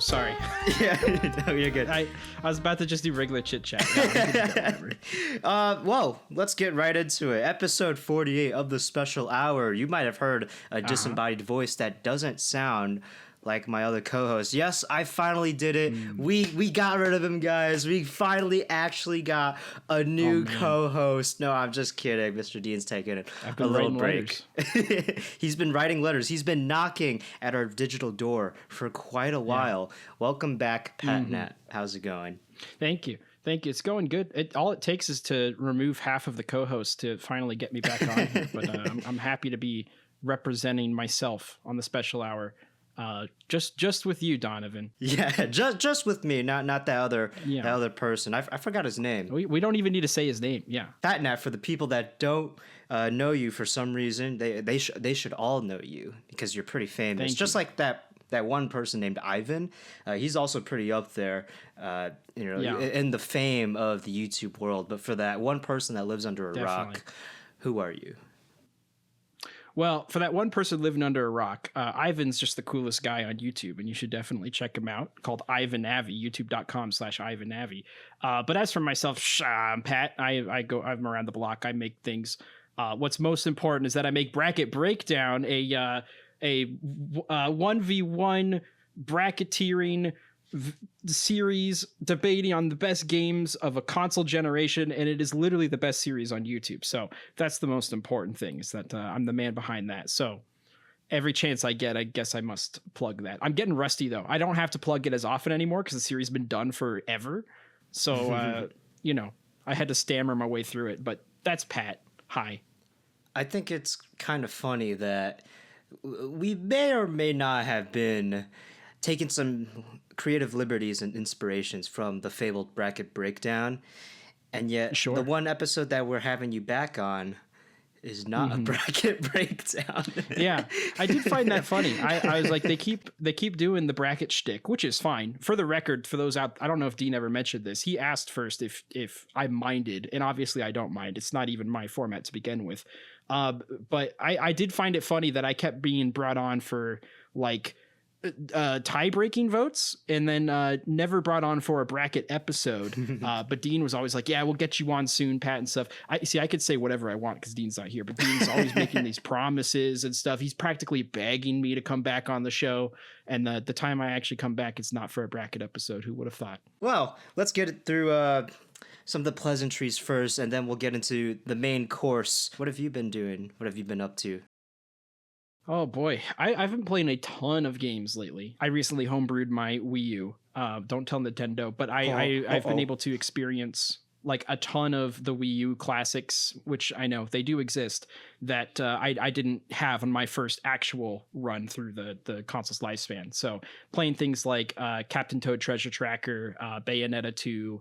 sorry. Yeah, no, you're good. I was about to just do regular chit chat. Well, let's get right into it. Episode 48 of the special hour. You might have heard a disembodied voice that doesn't sound like my other co-host. Yes, I finally did it. We got rid of him, guys. We finally actually got a new co-host. No, I'm just kidding. Mr. Dean's taking a little break. He's been writing letters. He's been knocking at our digital door for quite a while. Yeah. Welcome back, Pat Nat. How's it going? Thank you. It's going good. All it takes is to remove half of the co-hosts to finally get me back on here. But I'm happy to be representing myself on the special hour. Just with you, Donovan. Yeah, just with me, not that other person. I forgot his name. We don't even need to say his name. Yeah, Pat Nat. For the people that don't know you for some reason, they should all know you because you're pretty famous. Just like that one person named Ivan. He's also pretty up there, in the fame of the YouTube world. But for that one person that lives under a rock, who are you? Well, for that one person living under a rock, Ivan's just the coolest guy on YouTube, and you should definitely check him out. Called Ivan Navi, youtube.com/Ivan Navi. But as for myself, I'm Pat. I'm around the block. I make things. What's most important is that I make Bracket Breakdown, a 1v1 bracketeering series debating on the best games of a console generation, and it is literally the best series on YouTube. So that's the most important thing, is that I'm the man behind that. So every chance I get, I guess I must plug that. I'm getting rusty though. I don't have to plug it as often anymore because the series has been done forever. So I had to stammer my way through it, but that's Pat. Hi. I think it's kind of funny that we may or may not have been taking some creative liberties and inspirations from the fabled Bracket Breakdown, and yet the one episode that we're having you back on is not a bracket breakdown. Yeah, I did find that funny. I was like, they keep doing the bracket shtick, which is fine. For the record, for those out, I don't know if Dean ever mentioned this. He asked first if I minded, and obviously I don't mind. It's not even my format to begin with. But I did find it funny that I kept being brought on for like tie-breaking votes, and then never brought on for a bracket episode. But Dean was always like, yeah, we'll get you on soon, Pat, and stuff. I could say whatever I want because Dean's not here, but Dean's always making these promises and stuff. He's practically begging me to come back on the show, and the time I actually come back, it's not for a bracket episode. Who would have thought? Well, let's get it through some of the pleasantries first, and then we'll get into the main course. What have you been doing? What have you been up to? Oh boy, I've been playing a ton of games lately. I recently homebrewed my Wii U. Don't tell Nintendo, but I've been able to experience like a ton of the Wii U classics, which I know they do exist, that I didn't have on my first actual run through the console's lifespan. So playing things like Captain Toad Treasure Tracker, Bayonetta 2,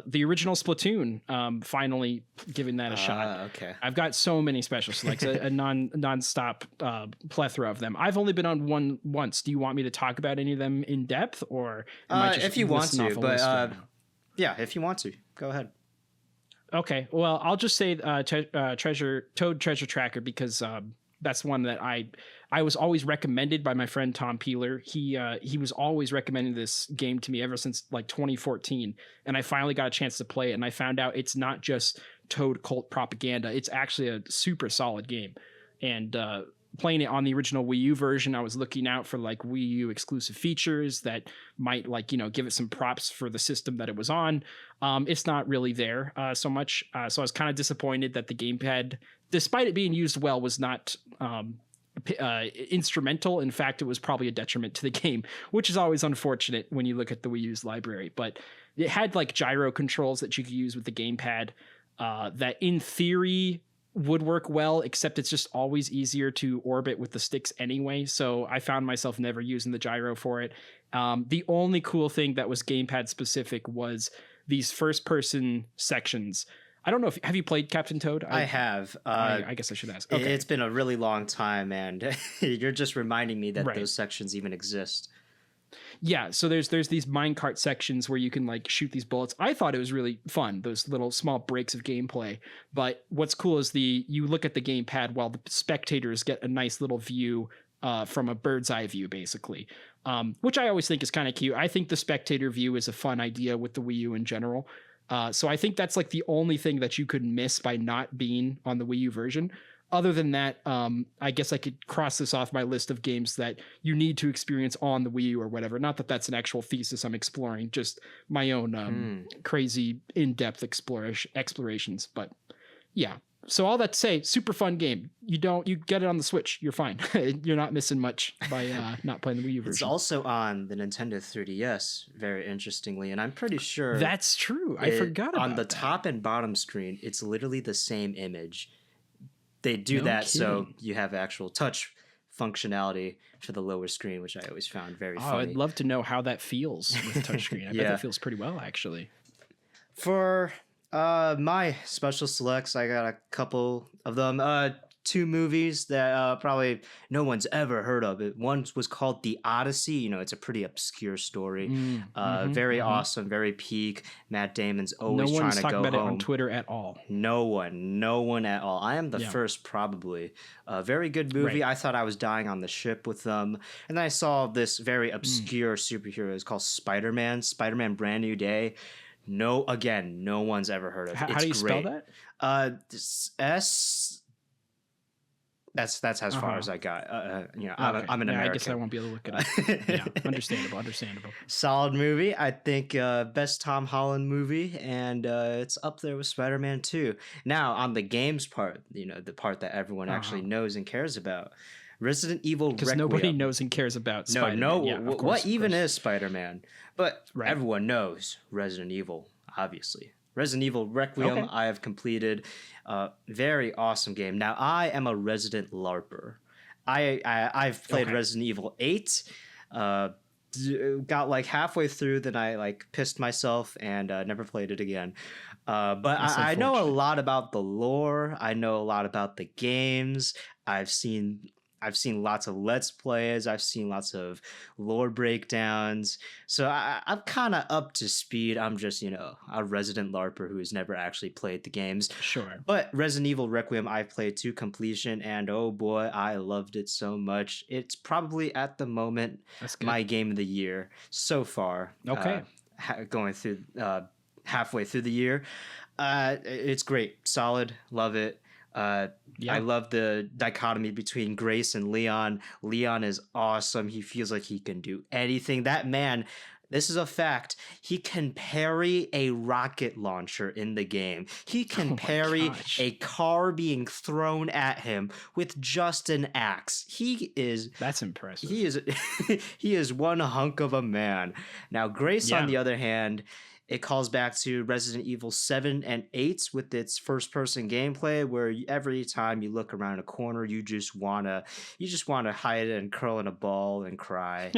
the original Splatoon, finally giving that a shot. Okay. I've got so many special selects, a non-stop plethora of them. I've only been on one once. Do you want me to talk about any of them in depth, or am I just if you want to? But yeah, if you want to, go ahead. Okay. Well, I'll just say Toad Treasure Tracker because that's one that I was always recommended by my friend Tom Peeler. He was always recommending this game to me ever since like 2014, and I finally got a chance to play it, and I found out it's not just Toad cult propaganda. It's actually a super solid game. And playing it on the original Wii U version, I was looking out for like Wii U exclusive features that might give it some props for the system that it was on. It's not really there so much. So I was kind of disappointed that the gamepad, despite it being used well, was not instrumental. In fact, it was probably a detriment to the game, which is always unfortunate when you look at the Wii U's library. But it had like gyro controls that you could use with the gamepad that in theory would work well, except it's just always easier to orbit with the sticks anyway. So I found myself never using the gyro for it. The only cool thing that was gamepad specific was these first person sections. I don't know if have you played Captain Toad? I have. I guess I should ask. Okay. It's been a really long time, and you're just reminding me that those sections even exist. Yeah, so there's these minecart sections where you can like shoot these bullets. I thought it was really fun, those little small breaks of gameplay. But what's cool is you look at the gamepad while the spectators get a nice little view from a bird's eye view, basically. which I always think is kind of cute. I think the spectator view is a fun idea with the Wii U in general. So I think that's like the only thing that you could miss by not being on the Wii U version. Other than that, I guess I could cross this off my list of games that you need to experience on the Wii U or whatever. Not that that's an actual thesis I'm exploring, just my own crazy in-depth explorations. But yeah. So all that to say, super fun game. You get it on the Switch, you're fine. You're not missing much by not playing the Wii U version. It's also on the Nintendo 3DS, very interestingly, and I'm pretty sure that's true. I forgot about on the that. top and bottom screen, it's literally the same image. They do that so you have actual touch functionality for the lower screen, which I always found very funny. I'd love to know how that feels with touchscreen. I bet that feels pretty well, actually. For my special selects, I got a couple of them. Two movies that probably no one's ever heard of. One was called The Odyssey. You know, it's a pretty obscure story. Very awesome, very peak. Matt Damon's always trying to go home. No one's talking about it on Twitter at all. No one at all. I am the first, probably. Very good movie. Right. I thought I was dying on the ship with them. And then I saw this very obscure superhero. It's called Spider-Man. Spider-Man Brand New Day. No one's ever heard of it. How do you spell that? S. That's as far as I got. I'm an American. I guess I won't be able to look it up. Yeah, understandable. Solid movie. I think best Tom Holland movie, and it's up there with Spider-Man 2. Now, on the games part, the part that everyone actually knows and cares about, Resident Evil Requiem. Because nobody knows and cares about Spider-Man. What even is Spider-Man? But everyone knows Resident Evil, obviously. Resident Evil Requiem, I have completed. Very awesome game. Now, I am a resident LARPer. I've played Resident Evil 8, got like halfway through, then I like pissed myself and never played it again. But I know a lot about the lore. I know a lot about the games. I've seen lots of Let's Plays. I've seen lots of lore breakdowns. So I'm kind of up to speed. I'm just, a resident LARPer who has never actually played the games. Sure. But Resident Evil Requiem, I've played to completion, and oh boy, I loved it so much. It's probably at the moment my game of the year so far. Okay. Going through halfway through the year. It's great. Solid. Love it. I love the dichotomy between Grace and Leon. Leon is awesome. He feels like he can do anything. That man, this is a fact, he can parry a rocket launcher in the game. He can parry a car being thrown at him with just an axe. That's impressive. He is one hunk of a man. Now, Grace, on the other hand, it calls back to Resident Evil 7 and 8 with its first-person gameplay, where every time you look around a corner, you just wanna hide and curl in a ball and cry.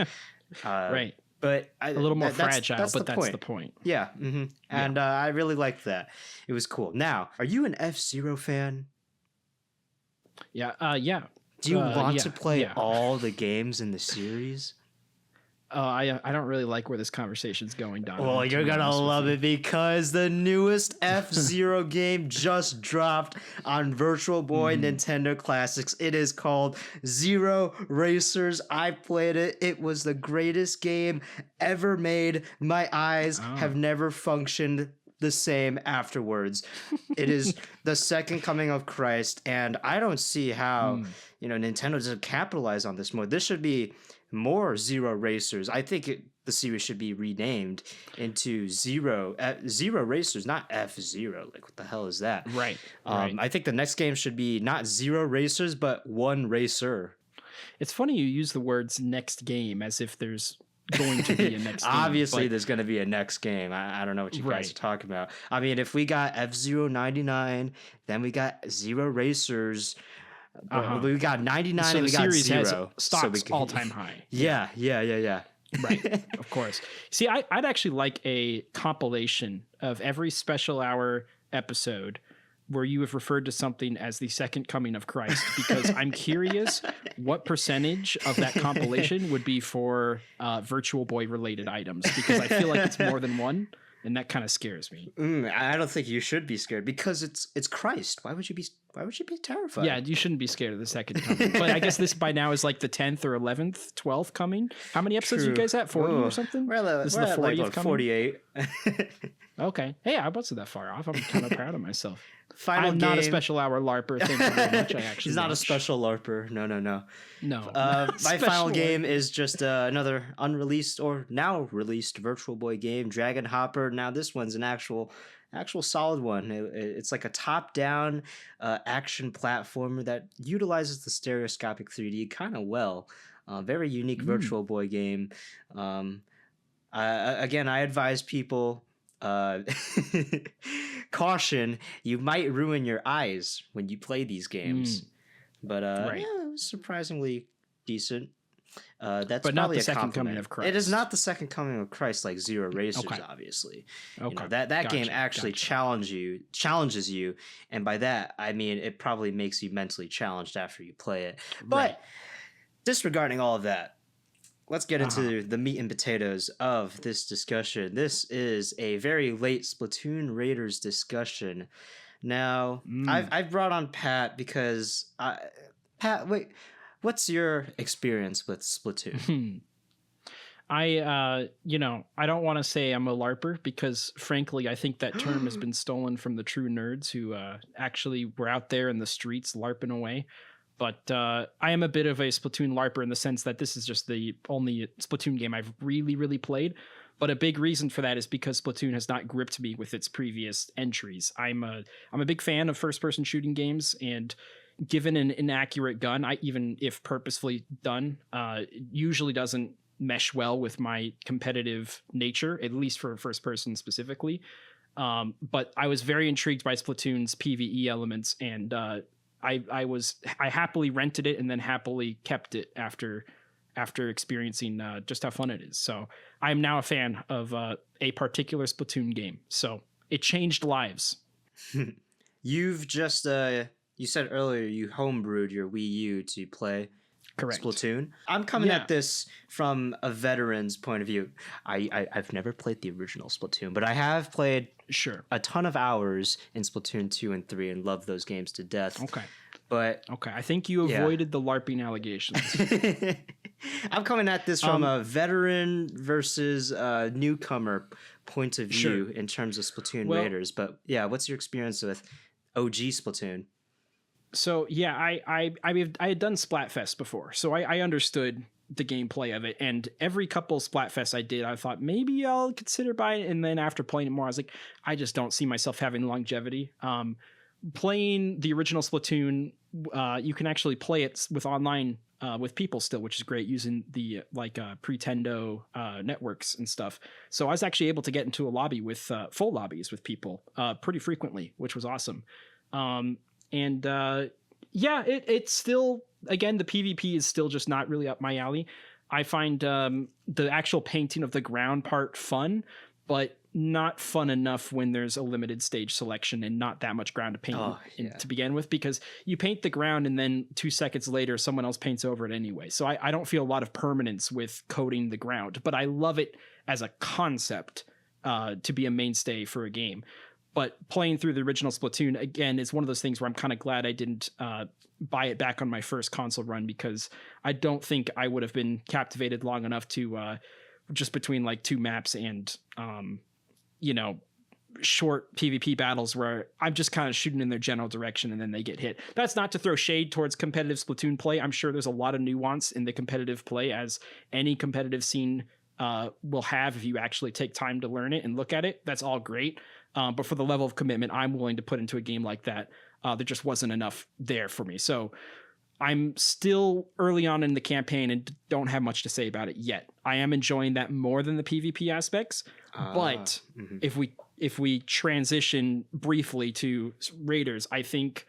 Right. But a little more fragile, that's the point. Yeah. Mm-hmm. And I really liked that. It was cool. Now, are you an F-Zero fan? Yeah. Yeah. Do you want to play all the games in the series? I don't really like where this conversation's going, Donovan. Well, you're gonna love it because the newest F-Zero game just dropped on Virtual Boy Nintendo Classics. It is called Zero Racers. I played it. It was the greatest game ever made. My eyes have never functioned the same afterwards. It is the second coming of Christ, and I don't see how Nintendo doesn't capitalize on this more. This should be more Zero Racers. I think the series should be renamed into Zero Racers, not F-Zero. Like, what the hell is that? Right. I think the next game should be not Zero Racers, but One Racer. It's funny you use the words next game as if there's going to be a next game. Obviously, there's going to be a next game. I don't know what you guys are talking about. I mean, if we got F-Zero 99, then we got Zero Racers. We got 99 so and we got got 0. Has stocks all-time high. Yeah. Right, of course. See, I'd actually like a compilation of every special hour episode where you have referred to something as the second coming of Christ, because I'm curious what percentage of that compilation would be for Virtual Boy related items, because I feel like it's more than one. and that kind of scares me. I don't think you should be scared because it's Christ. Why would you be terrified? Yeah, you shouldn't be scared of the second coming. But I guess this by now is like the 10th or 11th, 12th coming. How many episodes you guys at? 40 or something? This is the 40th coming? 48. Okay. Hey, I wasn't that far off. I'm kind of proud of myself. I'm not a special hour LARPer. Thank you very much. I actually He's not a special LARPer. No. No. My final game is just another unreleased or now released Virtual Boy game, Dragon Hopper. Now this one's an actual solid one. It's like a top-down action platformer that utilizes the stereoscopic 3D kind of well. Very unique Virtual Boy game. Again, I advise people. Caution, you might ruin your eyes when you play these games. But right. Yeah, it was surprisingly decent. That's but probably not the a second compliment. coming of Christ. It is not the second coming of Christ like Zero Racers, obviously. Okay. You know, that game actually challenges you, and by that I mean it probably makes you mentally challenged after you play it. But disregarding all of that, let's get into the meat and potatoes of this discussion. This is a very late Splatoon Raiders discussion. Now, I've brought on Pat because Pat, wait, what's your experience with Splatoon? I don't want to say I'm a LARPer because, frankly, I think that term has been stolen from the true nerds who actually were out there in the streets LARPing away. But I am a bit of a Splatoon LARPer in the sense that this is just the only Splatoon game I've really, really played. But a big reason for that is because Splatoon has not gripped me with its previous entries. I'm a big fan of first-person shooting games, and given an inaccurate gun, even if purposefully done, usually doesn't mesh well with my competitive nature, at least for first-person specifically. But I was very intrigued by Splatoon's PvE elements, and I happily rented it and then happily kept it after experiencing just how fun it is. So I am now a fan of a particular Splatoon game. So it changed lives. You've just you said earlier you homebrewed your Wii U to play Splatoon. I'm coming at this from a veteran's point of view. I've never played the original Splatoon, but I have played a ton of hours in Splatoon 2 and 3 and love those games to death. But I think you avoided the LARPing allegations. I'm coming at this from a veteran versus newcomer point of view in terms of Splatoon Raiders. But yeah, what's your experience with OG Splatoon? So yeah, I had done Splatfest before, so I understood the gameplay of it. And every couple Splatfests I did, I thought maybe I'll consider buying it. And then after playing it more, I was like, I just don't see myself having longevity. Playing the original Splatoon, you can actually play it with online with people still, which is great, using the Pretendo networks and stuff. So I was actually able to get into a lobby with full lobbies with people pretty frequently, which was awesome. It's still, again, the PvP is still just not really up my alley. I find the actual painting of the ground part fun, but not fun enough when there's a limited stage selection and not that much ground to paint to begin with, because you paint the ground and then 2 seconds later someone else paints over it anyway. So I don't feel a lot of permanence with coating the ground, but I love it as a concept to be a mainstay for a game. But playing through the original Splatoon, again, is one of those things where I'm kind of glad I didn't buy it back on my first console run, because I don't think I would have been captivated long enough to just between like 2 maps and short PvP battles where I'm just kind of shooting in their general direction and then they get hit. That's not to throw shade towards competitive Splatoon play. I'm sure there's a lot of nuance in the competitive play, as any competitive scene will have if you actually take time to learn it and look at it. That's all great. But for the level of commitment I'm willing to put into a game like that, there just wasn't enough there for me. So I'm still early on in the campaign and don't have much to say about it yet. I am enjoying that more than the PvP aspects. But if we transition briefly to Raiders, I think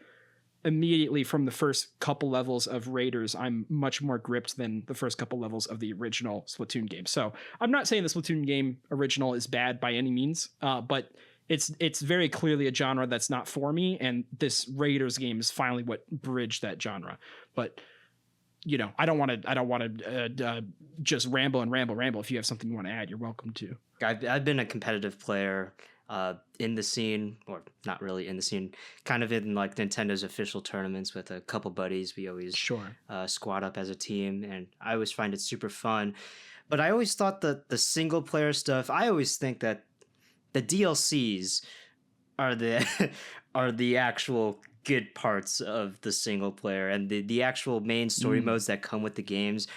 immediately from the first couple levels of Raiders, I'm much more gripped than the first couple levels of the original Splatoon game. So I'm not saying the Splatoon game original is bad by any means, but it's very clearly a genre that's not for me, and this Raiders game is finally what bridged that genre. But I don't want to just ramble. If you have something you want to add, you're welcome to. I've been a competitive player in the scene, or not really in the scene, kind of in like Nintendo's official tournaments with a couple buddies. We always squad up as a team, and I always find it super fun. But I always thought that the single player stuff, I always think that the DLCs are the are the actual good parts of the single player, and the actual main story modes that come with the games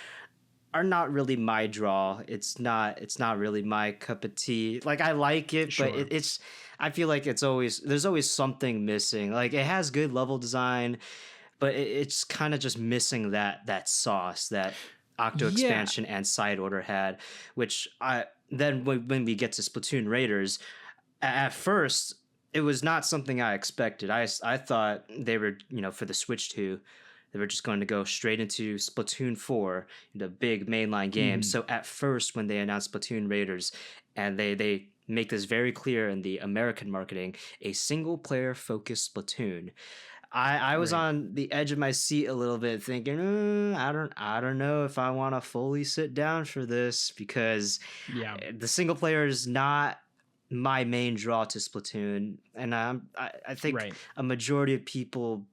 are not really my draw. It's not really my cup of tea. Like, I like it, but it's I feel like there's always something missing. Like, it has good level design, but it's kind of just missing that sauce that Octo expansion and Side Order had, which then when we get to Splatoon Raiders, at first it was not something I expected. I thought they were, for the Switch 2, they were just going to go straight into Splatoon 4, the big mainline game. So at first, when they announced Splatoon Raiders, and they make this very clear in the American marketing, a single-player focused Splatoon, I was on the edge of my seat a little bit, thinking, I don't know if I want to fully sit down for this, because the single player is not my main draw to Splatoon, and I think a majority of people.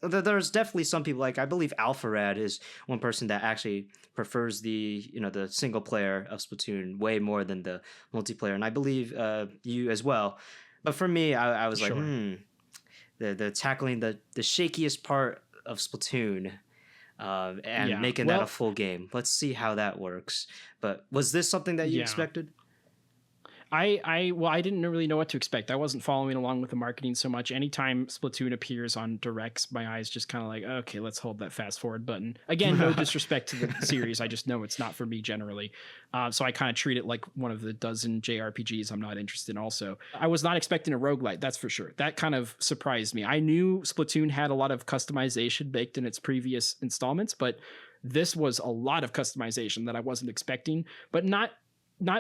There's definitely some people, like I believe Alpharad is one person that actually prefers the single player of Splatoon way more than the multiplayer, and I believe you as well. But for me, I was like, the tackling the shakiest part of Splatoon and making that a full game. Let's see how that works. But was this something that you expected? I didn't really know what to expect. I wasn't following along with the marketing so much. Anytime Splatoon appears on directs, my eyes just kind of like, okay, let's hold that fast forward button. Again, no disrespect to the series. I just know it's not for me generally. So I kind of treat it like one of the dozen JRPGs I'm not interested in also. I was not expecting a roguelite, that's for sure. That kind of surprised me. I knew Splatoon had a lot of customization baked in its previous installments, but this was a lot of customization that I wasn't expecting, but not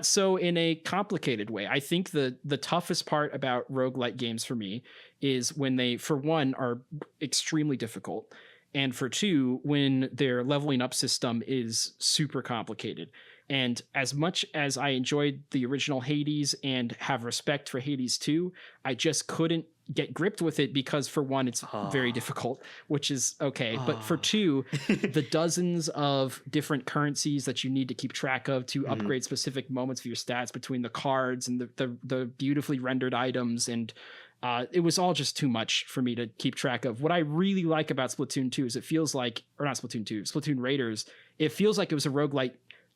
so in a complicated way. I think the toughest part about roguelite games for me is when they, for one, are extremely difficult, and for two, when their leveling up system is super complicated. And as much as I enjoyed the original Hades and have respect for Hades 2, I just couldn't get gripped with it because, for one, it's very difficult, which is okay. But for two, the dozens of different currencies that you need to keep track of to upgrade specific moments of your stats between the cards and the beautifully rendered items, and it was all just too much for me to keep track of. What I really like about Splatoon 2 is it feels like, or not Splatoon 2, Splatoon Raiders, it feels like it was a roguelite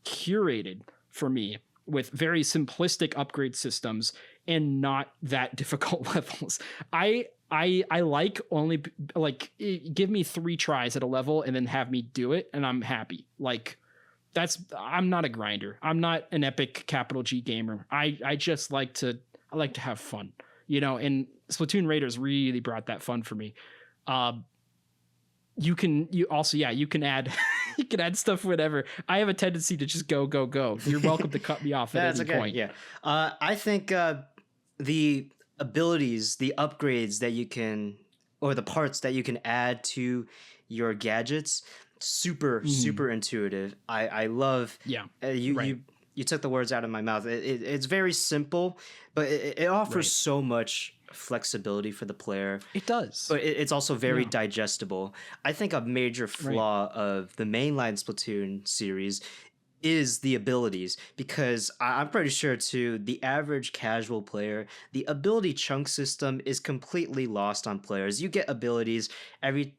curated for me with very simplistic upgrade systems and not that difficult levels. I like only give me 3 tries at a level and then have me do it and I'm happy. Like, I'm not a grinder. I'm not an epic capital G gamer. I just like to have fun, and Splatoon Raiders really brought that fun for me. You can add you can add stuff whenever. I have a tendency to just go. You're welcome to cut me off at any point. Yeah. I think the abilities, the upgrades that you can, or the parts that you can add to your gadgets, super intuitive. I love. You took the words out of my mouth. It's very simple, but it offers so much flexibility for the player. It does. But it's also very digestible. I think a major flaw of the mainline Splatoon series is the abilities, because I'm pretty sure to the average casual player, the ability chunk system is completely lost on players. You get abilities every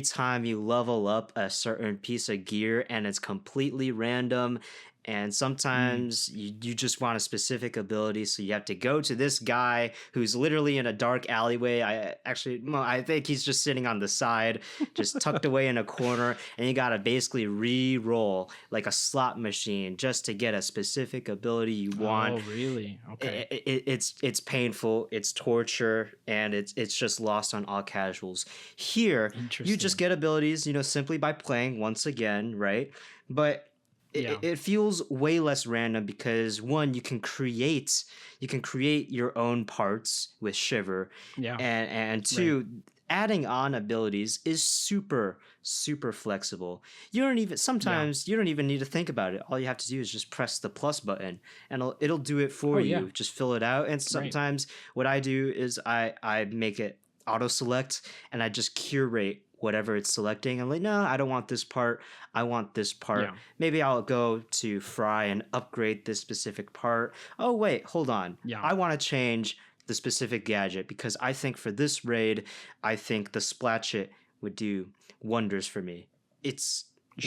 time you level up a certain piece of gear, and it's completely random. And sometimes you just want a specific ability, so you have to go to this guy who's literally in a dark alleyway. I think he's just sitting on the side, just tucked away in a corner, and you gotta basically re-roll like a slot machine just to get a specific ability you want. Oh, really? Okay. It's painful, it's torture, and it's just lost on all casuals. Here, you just get abilities, simply by playing once again, right? But it feels way less random because, one, you can create your own parts with Shiver, and two, adding on abilities is super, super flexible. You don't even sometimes you don't even need to think about it. All you have to do is just press the plus button, and it'll do it for you. Yeah. Just fill it out. And sometimes what I do is I make it auto select, and I just curate whatever it's selecting. I'm like, no, I don't want this part. I want this part. Yeah. Maybe I'll go to Fry and upgrade this specific part. Oh wait, hold on. Yeah. I want to change the specific gadget because I think for this raid, I think the Splatchet would do wonders for me. It's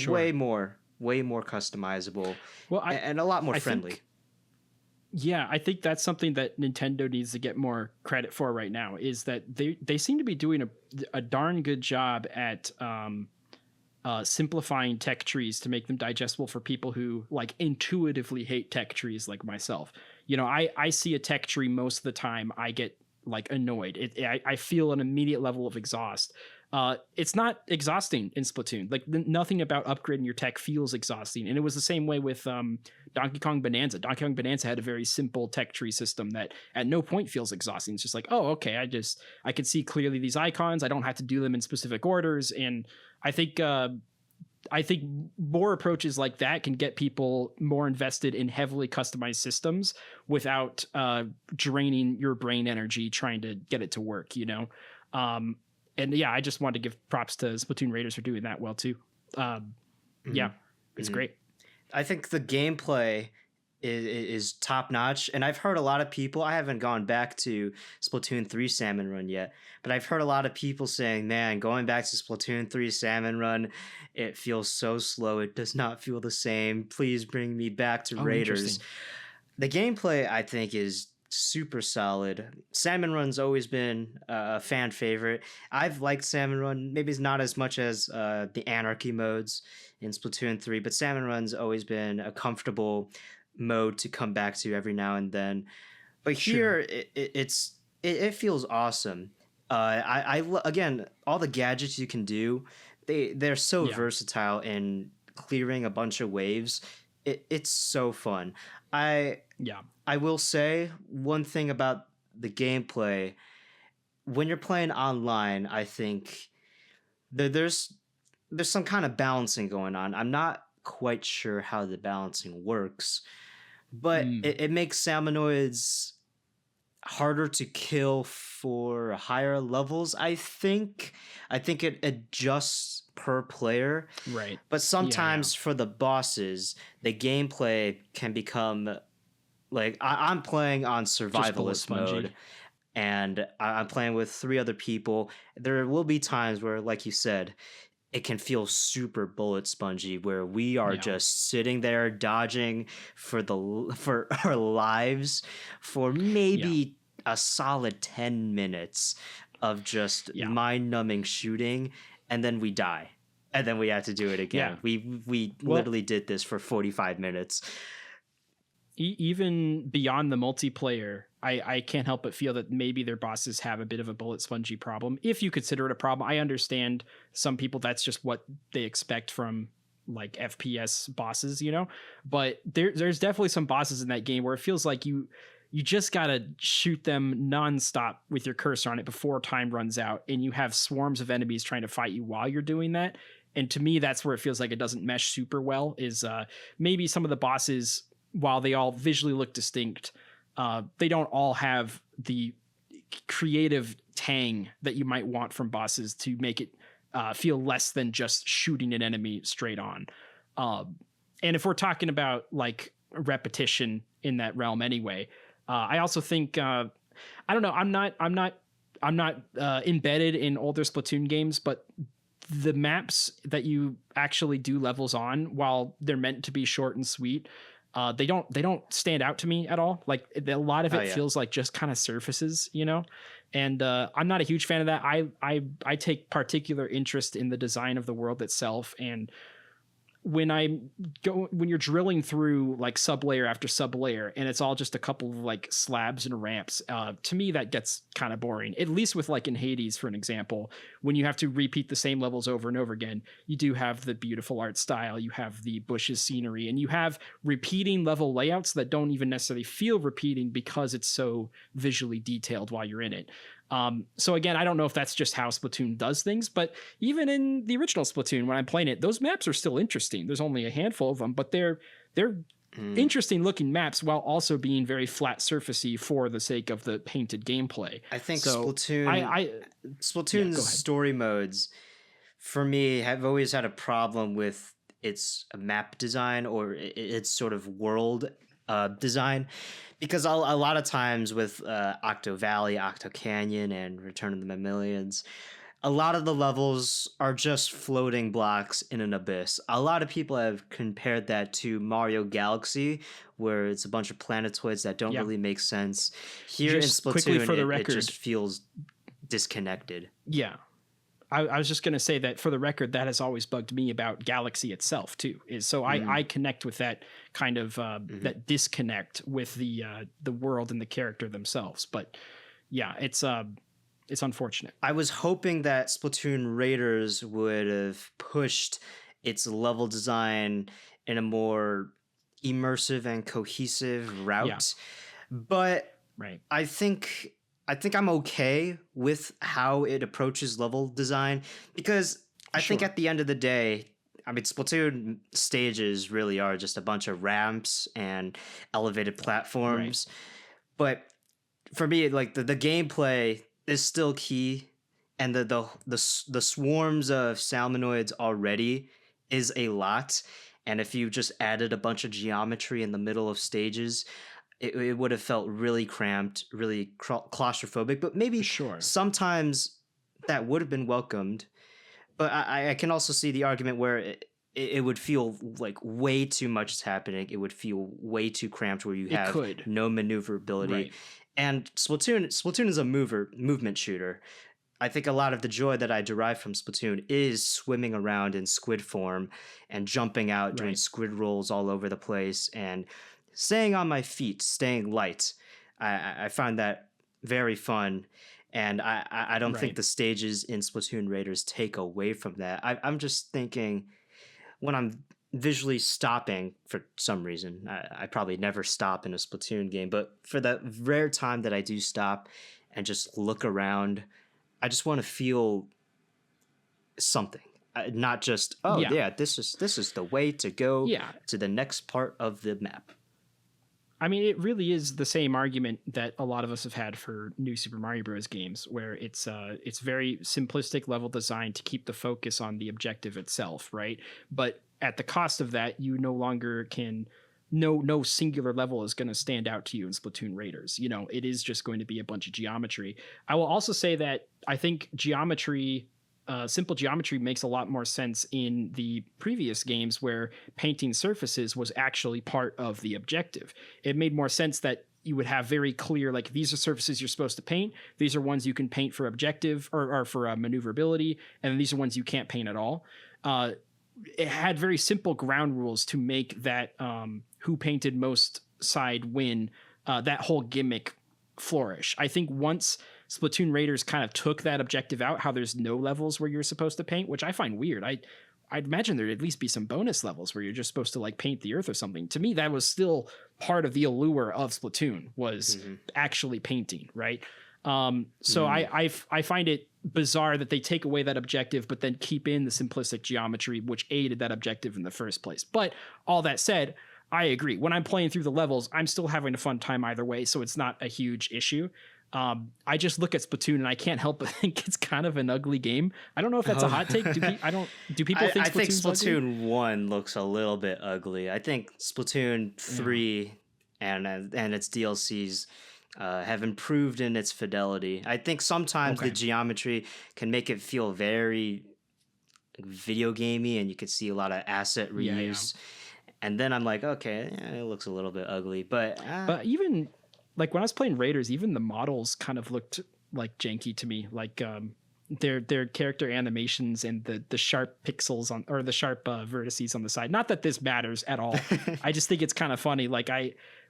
way more customizable, and a lot more friendly. I think that's something that Nintendo needs to get more credit for right now, is that they seem to be doing a darn good job at simplifying tech trees to make them digestible for people who like intuitively hate tech trees like myself. You know, I see a tech tree most of the time, I get like annoyed. I feel an immediate level of exhaust. It's not exhausting in Splatoon. Like nothing about upgrading your tech feels exhausting. And it was the same way with Donkey Kong Bonanza. Donkey Kong Bonanza had a very simple tech tree system that at no point feels exhausting. It's just like, oh, okay, I can see clearly these icons. I don't have to do them in specific orders. And I think more approaches like that can get people more invested in heavily customized systems without draining your brain energy trying to get it to work, you know? And yeah, I just wanted to give props to Splatoon Raiders for doing that well too. Yeah, it's great. I think the gameplay is top notch, and I've heard a lot of people. I haven't gone back to Splatoon 3 Salmon Run yet, but I've heard a lot of people saying, "Man, going back to Splatoon 3 Salmon Run, it feels so slow. It does not feel the same. Please bring me back to Raiders." The gameplay, I think, is super solid. Salmon Run's always been a fan favorite. I've liked Salmon Run. Maybe it's not as much as the Anarchy modes in Splatoon 3, but Salmon Run's always been a comfortable mode to come back to every now and then. But here, it feels awesome. Again, all the gadgets you can do, they're so versatile in clearing a bunch of waves. It's so fun. I will say one thing about the gameplay. When you're playing online, I think there's some kind of balancing going on. I'm not quite sure how the balancing works, but it makes salmonoids harder to kill for higher levels. I think it adjusts per player, right? But sometimes for the bosses, the gameplay can become like I'm playing on survivalist mode, and I'm playing with 3 other people. There will be times where, like you said, it can feel super bullet spongy, where we are just sitting there dodging for our lives for maybe a solid 10 minutes of just mind-numbing shooting, and then we die, and then we have to do it again. We literally did this for 45 minutes. Even beyond the multiplayer, I can't help but feel that maybe their bosses have a bit of a bullet spongy problem. If you consider it a problem, I understand some people, that's just what they expect from like FPS bosses, you know? But there's definitely some bosses in that game where it feels like you just gotta shoot them nonstop with your cursor on it before time runs out, and you have swarms of enemies trying to fight you while you're doing that. And to me, that's where it feels like it doesn't mesh super well, is maybe some of the bosses, while they all visually look distinct, they don't all have the creative tang that you might want from bosses to make it feel less than just shooting an enemy straight on. And if we're talking about like repetition in that realm anyway, I also think I don't know. I'm not embedded in older Splatoon games, but the maps that you actually do levels on, while they're meant to be short and sweet, they don't stand out to me at all. Like a lot of it feels like just kind of surfaces, you know? And I'm not a huge fan of that. I take particular interest in the design of the world itself. And when you're drilling through like sublayer after sublayer, and it's all just a couple of like slabs and ramps, to me that gets kind of boring. At least with like in Hades, for an example, when you have to repeat the same levels over and over again, you do have the beautiful art style, you have the bushes scenery, and you have repeating level layouts that don't even necessarily feel repeating because it's so visually detailed while you're in it. So again, I don't know if that's just how Splatoon does things, but even in the original Splatoon, when I'm playing it, those maps are still interesting. There's only a handful of them, but they're interesting looking maps while also being very flat surfacey for the sake of the painted gameplay. I think so Splatoon's story modes, for me, have always had a problem with its map design or its sort of world design, because a lot of times with Octo Valley, Octo Canyon, and Return of the Mammalians, a lot of the levels are just floating blocks in an abyss. A lot of people have compared that to Mario Galaxy, where it's a bunch of planetoids that don't really make sense. Here just in Splatoon, it just feels disconnected. Yeah. I was just going to say that for the record, that has always bugged me about Galaxy itself too. I connect with that kind of that disconnect with the world and the character themselves. But yeah, it's unfortunate. I was hoping that Splatoon Raiders would have pushed its level design in a more immersive and cohesive route, but I think I'm okay with how it approaches level design, because I think at the end of the day, I mean, Splatoon stages really are just a bunch of ramps and elevated platforms. But for me, like the gameplay is still key, and the swarms of salmonoids already is a lot. And if you just added a bunch of geometry in the middle of stages, it would have felt really cramped, really claustrophobic. But maybe sometimes that would have been welcomed. But I can also see the argument where it would feel like way too much is happening. It would feel way too cramped where you have no maneuverability. And Splatoon is a movement shooter. I think a lot of the joy that I derive from Splatoon is swimming around in squid form and jumping out, doing squid rolls all over the place, and staying on my feet, staying light. I find that very fun, and I don't think the stages in Splatoon Raiders take away from that. I'm just thinking, when I'm visually stopping for some reason, I probably never stop in a Splatoon game, but for that rare time that I do stop and just look around, I just want to feel something. Not just this is the way to go to the next part of the map. I mean, it really is the same argument that a lot of us have had for new Super Mario Bros. Games, where it's very simplistic level design to keep the focus on the objective itself, right? But at the cost of that, you no longer can. No singular level is going to stand out to you in Splatoon Raiders. You know, it is just going to be a bunch of geometry. I will also say that I think simple geometry makes a lot more sense in the previous games, where painting surfaces was actually part of the objective. It made more sense that you would have very clear, like, these are surfaces you're supposed to paint. These are ones you can paint for objective or for maneuverability. And these are ones you can't paint at all. It had very simple ground rules to make that who painted most side win, that whole gimmick flourish. I think once Splatoon Raiders kind of took that objective out, how there's no levels where you're supposed to paint, which I find weird. I'd imagine there'd at least be some bonus levels where you're just supposed to like paint the earth or something. To me, that was still part of the allure of Splatoon, was actually painting, right? So I find it bizarre that they take away that objective, but then keep in the simplistic geometry, which aided that objective in the first place. But all that said, I agree. When I'm playing through the levels, I'm still having a fun time either way, so it's not a huge issue. I just look at Splatoon and I can't help but think it's kind of an ugly game. I don't know if that's a hot take. Do people think Splatoon's I think Splatoon ugly? 1 looks a little bit ugly. I think Splatoon 3 and its DLCs have improved in its fidelity. I think sometimes the geometry can make it feel very video gamey, and you could see a lot of asset reuse. And then I'm like, okay, it looks a little bit ugly, but even like when I was playing Raiders, even the models kind of looked like janky to me. Like their character animations and the sharp pixels on, or the sharp vertices on the side. Not that this matters at all. I just think it's kind of funny. Like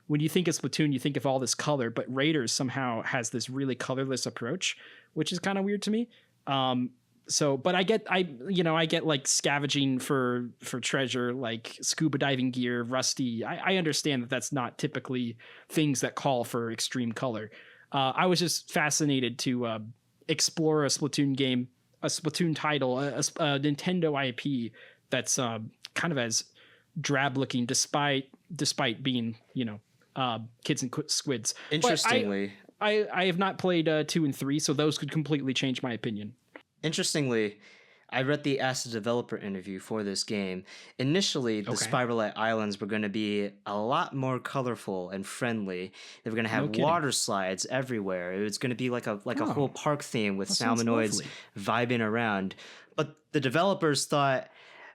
when you think of Splatoon, you think of all this color, but Raiders somehow has this really colorless approach, which is kind of weird to me. But I get like scavenging for treasure, like scuba diving gear, rusty. I understand that that's not typically things that call for extreme color. I was just fascinated to explore a Splatoon game, a Splatoon title, a Nintendo IP that's kind of as drab looking, despite being kids and squids. Interestingly, I have not played 2 and 3, so those could completely change my opinion. Interestingly, I read the Ask the Developer interview for this game. Initially, the Spiralite Islands were going to be a lot more colorful and friendly. They were going to have water slides everywhere. It was going to be like a whole park theme with salmonoids vibing around. But the developers thought,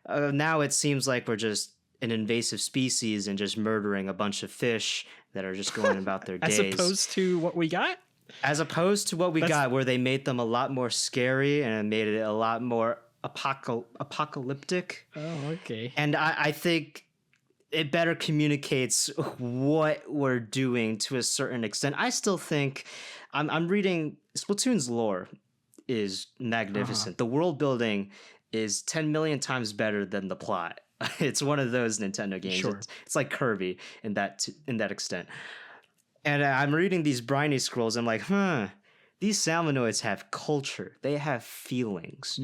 now it seems like we're just an invasive species and just murdering a bunch of fish that are just going about their days. As opposed to what we got? As opposed to what we got, where they made them a lot more scary and made it a lot more apocalyptic. Oh, okay. And I think it better communicates what we're doing to a certain extent. I still think I'm reading Splatoon's lore is magnificent. The world building is 10 million times better than the plot. It's one of those Nintendo games. Sure. It's like Kirby in that extent. And I'm reading these briny scrolls. I'm like, these salmonoids have culture. They have feelings,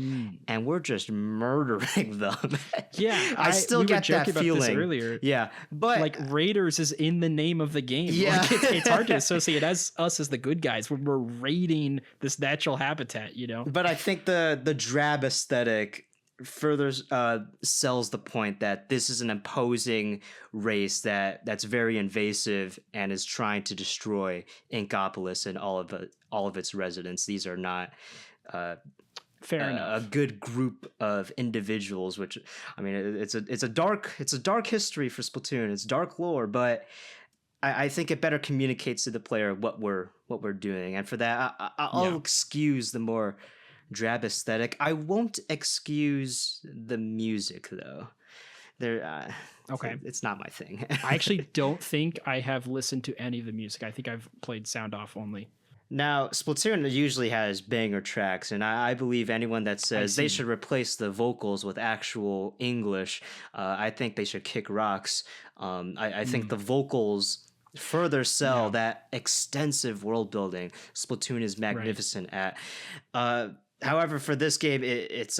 and we're just murdering them. Yeah, I still get that feeling earlier. Yeah, but like Raiders is in the name of the game. Yeah, like it's hard to associate us as the good guys when we're raiding this natural habitat. But I think the drab aesthetic further sells the point that this is an imposing race that's very invasive and is trying to destroy Inkopolis and all of its residents. These are not fair enough a good group of individuals, which I mean it's a dark history for Splatoon. It's dark lore, but I think it better communicates to the player what we're doing, and for that I'll excuse the more drab aesthetic. I won't excuse the music though. Okay, it's not my thing. I actually don't think I have listened to any of the music. I think I've played sound off only. Now, Splatoon usually has banger tracks, and I believe anyone that says they should replace the vocals with actual English, I think they should kick rocks. I think the vocals further sell that extensive world building Splatoon is magnificent at. However, for this game, it's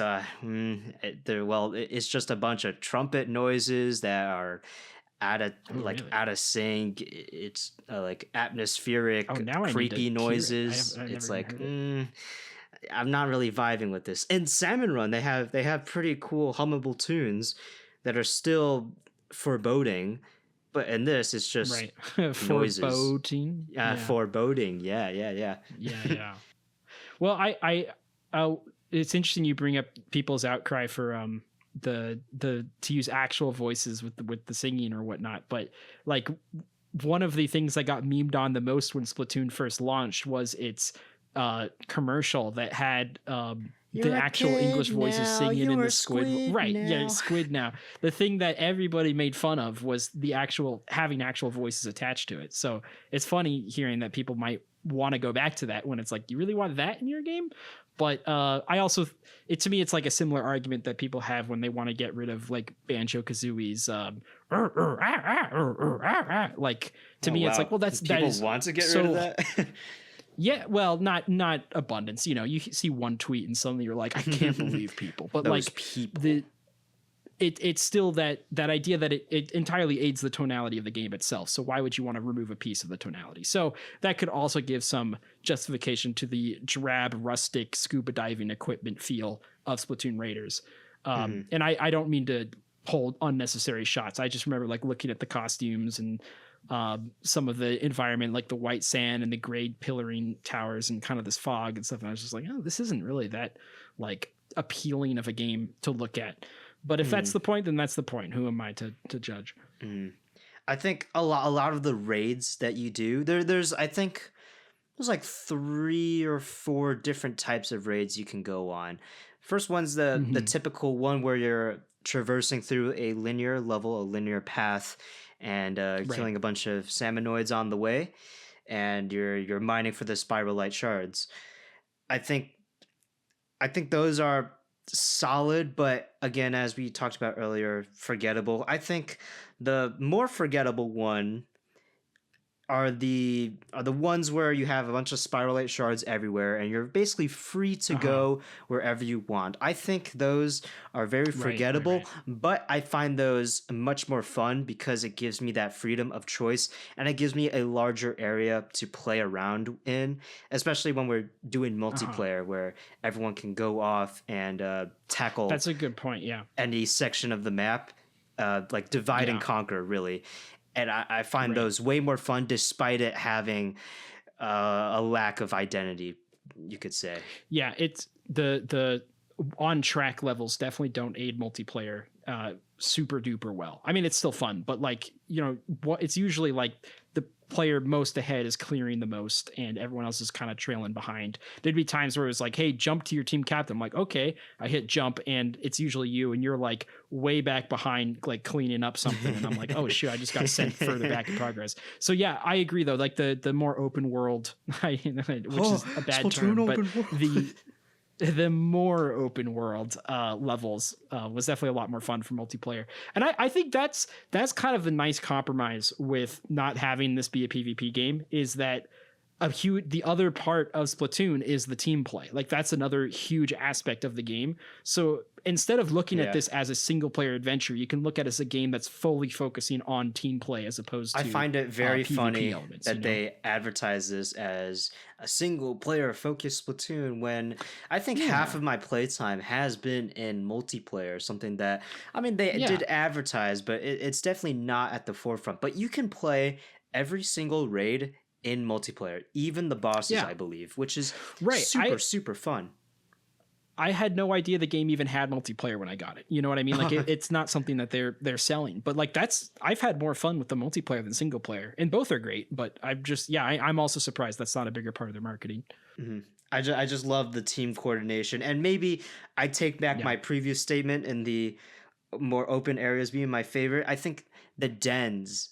just a bunch of trumpet noises that are out of sync. It's like atmospheric, creaky noises. It's like I'm not really vibing with this. In Salmon Run, they have pretty cool hummable tunes that are still foreboding. But in this, it's just noises. Foreboding. Foreboding. Yeah. Well, it's interesting you bring up people's outcry for to use actual voices with the singing or whatnot. But like one of the things that got memed on the most when Splatoon first launched was its commercial that had the actual English voices singing in the squid. Right. Now. Yeah. Squid now. The thing that everybody made fun of was the having actual voices attached to it. So it's funny hearing that people might want to go back to that when it's like, you really want that in your game? But I also, to me, it's like a similar argument that people have when they want to get rid of like Banjo-Kazooie's like, to me, it's like, well, people want to get rid of that. Yeah, well, not abundance. You see one tweet and suddenly you're like, I can't believe people. But those like people. It's still that idea that it entirely aids the tonality of the game itself. So why would you want to remove a piece of the tonality? So that could also give some justification to the drab, rustic scuba diving equipment feel of Splatoon Raiders. And I don't mean to hold unnecessary shots. I just remember like looking at the costumes and some of the environment, like the white sand and the gray pillaring towers and kind of this fog and stuff. And I was just like, oh, this isn't really that like appealing of a game to look at. But if that's the point, then that's the point. Who am I to judge? I think a lot of the raids that you do, there's like 3 or 4 different types of raids you can go on. First one's the typical one where you're traversing through a linear level, a linear path, and killing a bunch of salmonoids on the way, and you're mining for the spiralite shards. I think those are solid, but again, as we talked about earlier, forgettable. I think the more forgettable one are the ones where you have a bunch of spiralite shards everywhere and you're basically free to go wherever you want. I think those are very forgettable, but I find those much more fun because it gives me that freedom of choice and it gives me a larger area to play around in, especially when we're doing multiplayer where everyone can go off and tackle. That's a good point. Yeah. Any section of the map, like divide and conquer, really. And I find those way more fun despite it having a lack of identity, you could say. Yeah, it's the on track levels definitely don't aid multiplayer super duper well. I mean, it's still fun, but like, you know, what it's usually like the player most ahead is clearing the most and everyone else is kind of trailing behind. There'd be times where it was like, hey, jump to your team captain. I'm like, okay, I hit jump and it's usually you and you're like way back behind, like cleaning up something. And I'm like, oh shit, I just got sent further back in progress. So yeah, I agree though. Like the more open world, which is a bad term, but the more open world levels was definitely a lot more fun for multiplayer. And I think that's kind of a nice compromise with not having this be a PvP game, is that the other part of Splatoon is the team play. Like that's another huge aspect of the game. So instead of looking at this as a single player adventure, you can look at it as a game that's fully focusing on team play as opposed to I find it very funny elements, that they advertise this as a single player focused Splatoon when I think half of my playtime has been in multiplayer, something that, I mean, they did advertise, but it's definitely not at the forefront. But you can play every single raid in multiplayer, even the bosses, I believe, which is super fun. I had no idea the game even had multiplayer when I got it. You know what I mean? Like it's not something that they're selling, but like I've had more fun with the multiplayer than single player, and both are great. But I'm also surprised that's not a bigger part of their marketing. Mm-hmm. I just love the team coordination, and maybe I take back my previous statement in the more open areas being my favorite. I think the dens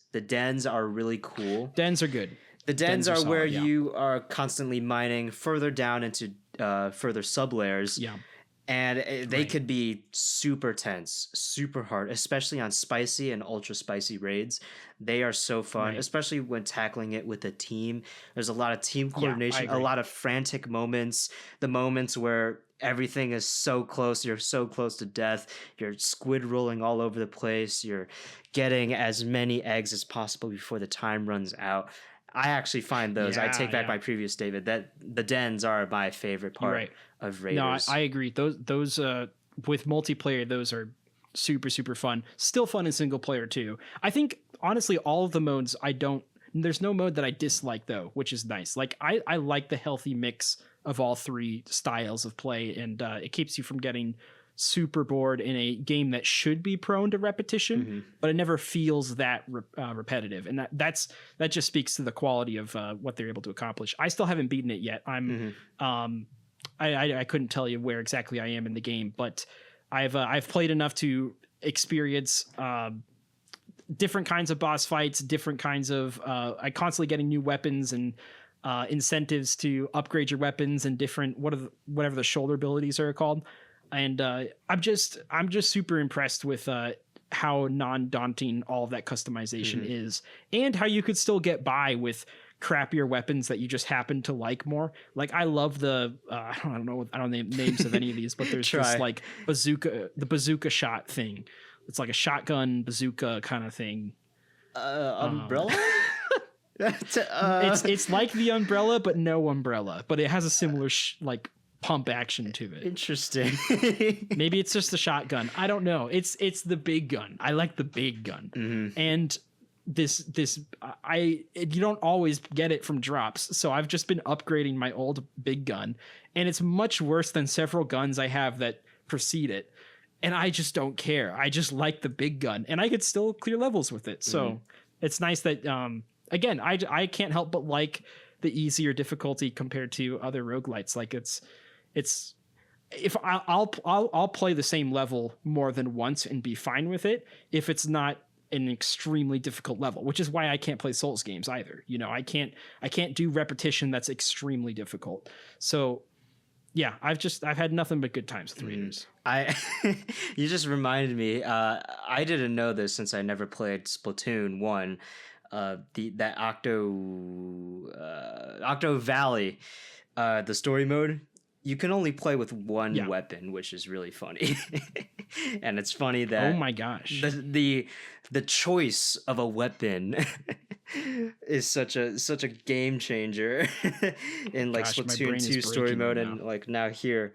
are really cool. Dens are good. The dens are solid, where you are constantly mining further down into further sublayers. Yeah. And they could be super tense, super hard, especially on spicy and ultra spicy raids. They are so fun, especially when tackling it with a team. There's a lot of team coordination, a lot of frantic moments, the moments where everything is so close. You're so close to death. You're squid rolling all over the place. You're getting as many eggs as possible before the time runs out. I actually find those. I take back my previous statement that the dens are my favorite part of Raiders. No, I agree. Those with multiplayer, those are super fun. Still fun in single player too. I think honestly, all of the modes there's no mode that I dislike though, which is nice. Like I like the healthy mix of all three styles of play, and it keeps you from getting super bored in a game that should be prone to repetition, but it never feels that repetitive, and that just speaks to the quality of what they're able to accomplish. I still haven't beaten it yet. I couldn't tell you where exactly I am in the game, but I've played enough to experience different kinds of boss fights, different kinds of I constantly getting new weapons and incentives to upgrade your weapons and different whatever the shoulder abilities are called. And I'm just super impressed with how non-daunting all of that customization is, and how you could still get by with crappier weapons that you just happen to like more. Like I love the I don't know names of any of these, but there's this like the bazooka shot thing. It's like a shotgun bazooka kind of thing. Umbrella. It's like the umbrella, but no umbrella. But it has a similar like pump action to it. Interesting. Maybe it's just the shotgun. I don't know. It's the big gun. I like the big gun. And you don't always get it from drops. So I've just been upgrading my old big gun, and it's much worse than several guns I have that precede it. And I just don't care. I just like the big gun, and I could still clear levels with it. So it's nice that again, I can't help but like the easier difficulty compared to other roguelites. Like it's if I'll play the same level more than once and be fine with it if it's not an extremely difficult level, which is why I can't play Souls games either. You know, I can't do repetition that's extremely difficult. So yeah, I've had nothing but good times with Raiders. You just reminded me, I didn't know this since I never played Splatoon 1. that Octo Valley, the story mode, you can only play with one weapon, which is really funny. And it's funny that oh my gosh, the choice of a weapon is such a game changer in like Splatoon 2 story mode and like now here.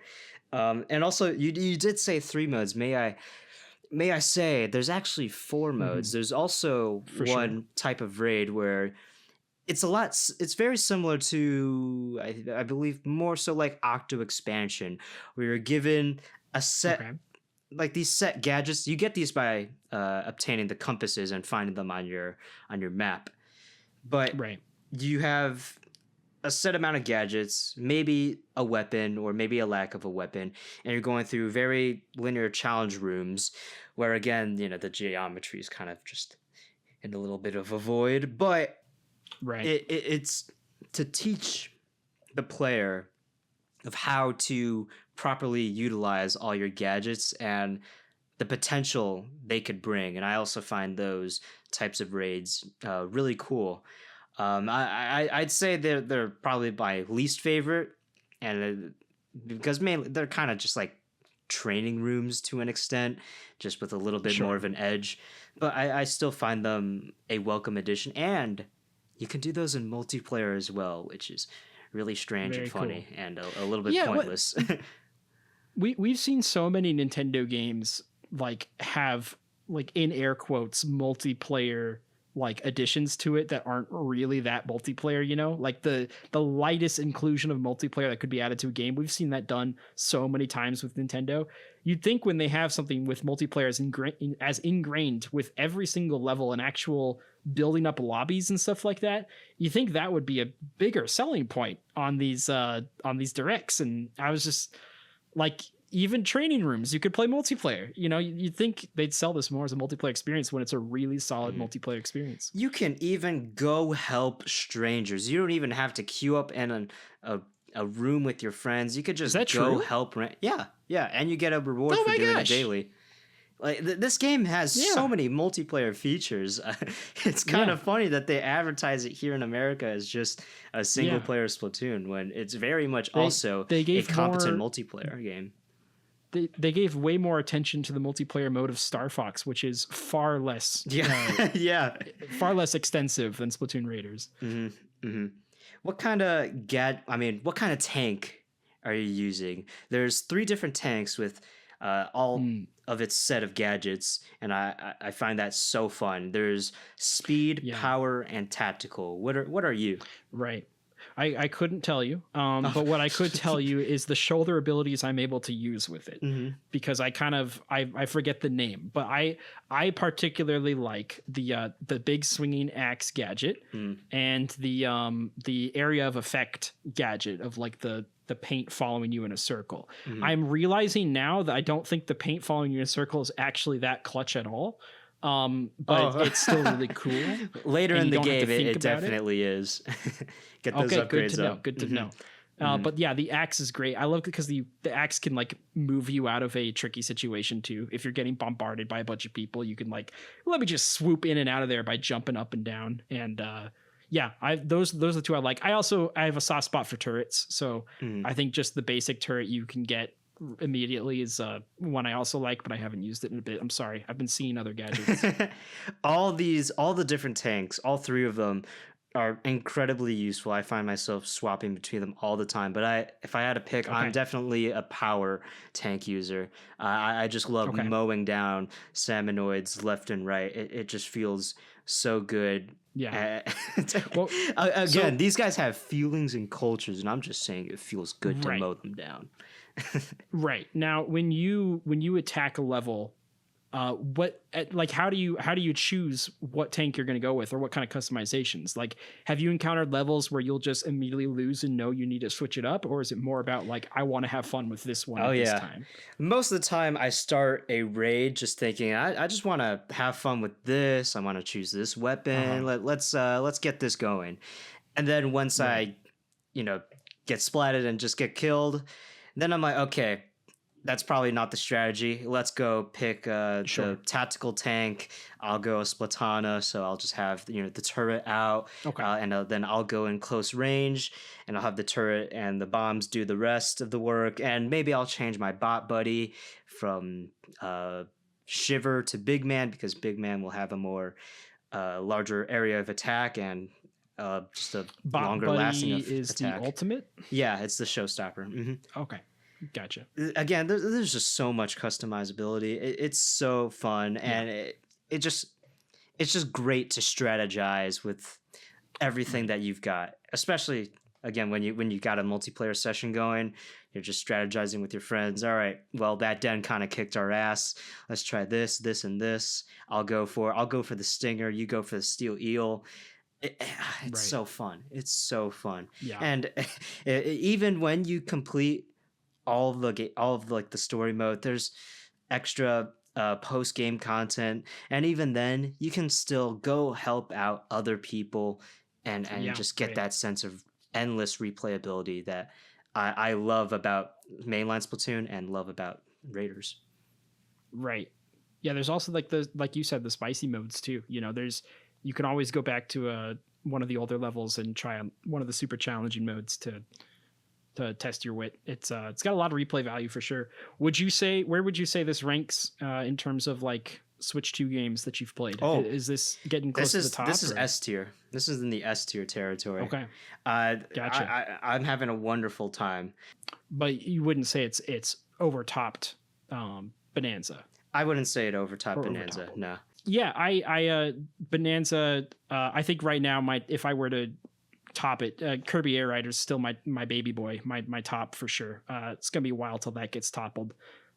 And also you did say 3 modes. May I say there's actually 4 modes. There's also one type of raid where it's very similar to I believe more so like Octo Expansion, where you're given a set like these set gadgets. You get these by obtaining the compasses and finding them on your map. But you have a set amount of gadgets, maybe a weapon or maybe a lack of a weapon, and you're going through very linear challenge rooms where again, the geometry is kind of just in a little bit of a void, but it's to teach the player of how to properly utilize all your gadgets and the potential they could bring. And I also find those types of raids really cool. I'd say they're probably my least favorite, and because mainly they're kind of just like training rooms to an extent, just with a little bit more of an edge. But I still find them a welcome addition, and you can do those in multiplayer as well, which is really strange and funny and a little bit pointless. We've seen so many Nintendo games like have like in air quotes multiplayer like additions to it that aren't really that multiplayer, like the lightest inclusion of multiplayer that could be added to a game. We've seen that done so many times with Nintendo. You'd think when they have something with multiplayer as ingrained with every single level and actual building up lobbies and stuff like that, you think that would be a bigger selling point on these directs. And I was just like, even training rooms, you could play multiplayer. You'd think they'd sell this more as a multiplayer experience when it's a really solid multiplayer experience. You can even go help strangers. You don't even have to queue up in a room with your friends. You could just go help. Yeah, and you get a reward for doing it daily. Like this game has so many multiplayer features. It's kind of funny that they advertise it here in America as just a single player Splatoon when it's very much also a competent multiplayer game. They gave way more attention to the multiplayer mode of Star Fox, which is far less far less extensive than Splatoon Raiders. What kind of tank are you using? There's 3 different tanks with all of its set of gadgets, and I find that so fun. There's speed, power, and tactical. What are you? Right. I couldn't tell you, but what I could tell you is the shoulder abilities I'm able to use with it, because I forget the name, but I particularly like the big swinging axe gadget and the area of effect gadget of like the paint following you in a circle. I'm realizing now that I don't think the paint following you in a circle is actually that clutch at all. But it's still really cool. Later in the game, it definitely is. Get those upgrades up. Good to know. But yeah, the axe is great. I love it because the axe can like move you out of a tricky situation too. If you're getting bombarded by a bunch of people, you can like, let me just swoop in and out of there by jumping up and down. And those are the 2 I like. I have a soft spot for turrets, so I think just the basic turret you can get immediately is one I also like, but I haven't used it in a bit. I'm sorry, I've been seeing other gadgets. all the different tanks, all 3 of them are incredibly useful. I find myself swapping between them all the time, but if I had to pick, I'm definitely a power tank user. I just love mowing down salmonoids left and right. It just feels so good. Well, again, these guys have feelings and cultures, and I'm just saying it feels good to mow them down. Right. Now, when you attack a level, how do you choose what tank you're going to go with, or what kind of customizations? Like, have you encountered levels where you'll just immediately lose and know you need to switch it up, or is it more about like, I want to have fun with this one this time? Most of the time I start a raid just thinking I just want to have fun with this. I want to choose this weapon. Let's get this going. And then once I get splatted and just get killed, then I'm like, okay, that's probably not the strategy. Let's go pick the tactical tank. I'll go a Splatana, so I'll just have the turret out, and then I'll go in close range, and I'll have the turret and the bombs do the rest of the work, and maybe I'll change my bot buddy from Shiver to Big Man, because Big Man will have a more larger area of attack and just a bot longer buddy lasting of is attack. the ultimate? Yeah, it's the showstopper. Mm-hmm. Okay. Gotcha. Again, there's just so much customizability. It's so fun, and it's just great to strategize with everything that you've got. Especially again when you got a multiplayer session going, you're just strategizing with your friends. All right, well that den kind of kicked our ass. Let's try this, and this. I'll go for the stinger. You go for the steel eel. It's so fun. It's so fun. Yeah. And even when you complete all of like the story mode, there's extra post game content, and even then you can still go help out other people and just get that sense of endless replayability that I love about mainline Splatoon and love about Raiders. Right. Yeah, there's also like you said, the spicy modes too. You can always go back to one of the older levels and try one of the super challenging modes to test your wit. It's got a lot of replay value for sure. Where would you say this ranks in terms of like Switch 2 games that you've played? Is this getting close to the top? This is S tier. This is in the S tier territory. Okay. Gotcha. I'm having a wonderful time. But you wouldn't say it's overtopped Bonanza. I wouldn't say it overtopped Bonanza. Overtopped. No. Yeah, I Bonanza. I think right now if I were to top it, Kirby Air Rider is still my baby boy, my top for sure. It's gonna be a while till that gets toppled,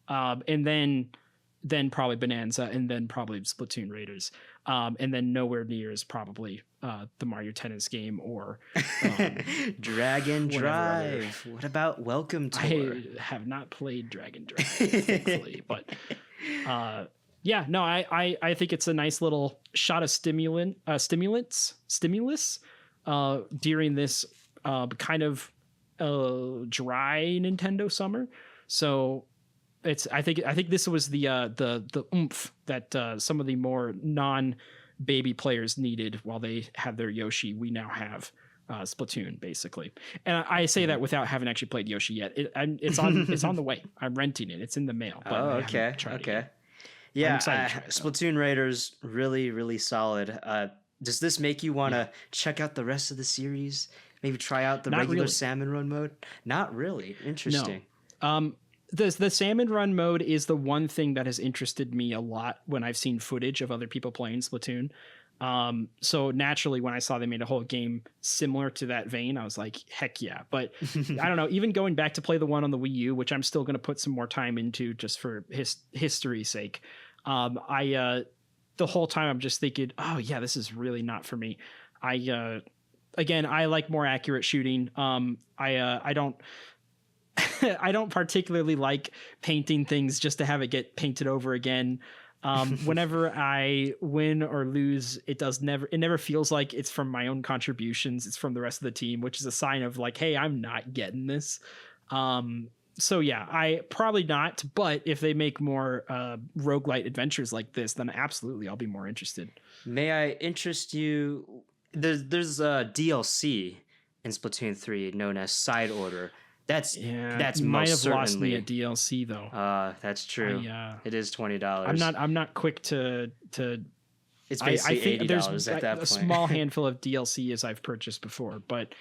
and then probably Bonanza, and then probably Splatoon Raiders, and then nowhere near is probably the Mario Tennis game or Dragon Drive. What about Welcome Tour? I have not played Dragon Drive, thankfully, but yeah, no, I think it's a nice little shot of stimulus during this kind of dry Nintendo summer. So I think this was the oomph that some of the more non-baby players needed while they had their Yoshi. We now have Splatoon, basically, and I say that without having actually played Yoshi yet. It's on the way. I'm renting it. It's in the mail. But okay. Yeah, Splatoon Raiders, really, really solid. Does this make you want to check out the rest of the series? Maybe try out the regular Salmon Run mode? Not really. Interesting. No. The Salmon Run mode is the one thing that has interested me a lot when I've seen footage of other people playing Splatoon. So naturally, when I saw they made a whole game similar to that vein, I was like, heck yeah. But I don't know, even going back to play the one on the Wii U, which I'm still going to put some more time into just for history's sake. The whole time I'm just thinking, oh yeah, this is really not for me. I like more accurate shooting. I don't I don't particularly like painting things just to have it get painted over again. Whenever I win or lose, it never feels like it's from my own contributions. It's from the rest of the team, which is a sign of like, hey, I'm not getting this. So yeah, I probably not, but if they make more roguelite adventures like this, then absolutely I'll be more interested. May I interest you? There's a DLC in Splatoon 3 known as Side Order. That's might have certainly lost me a DLC though. That's true. It is $20. I'm not quick to. It's basically $80 there's at that point. A small handful of DLCs I've purchased before, but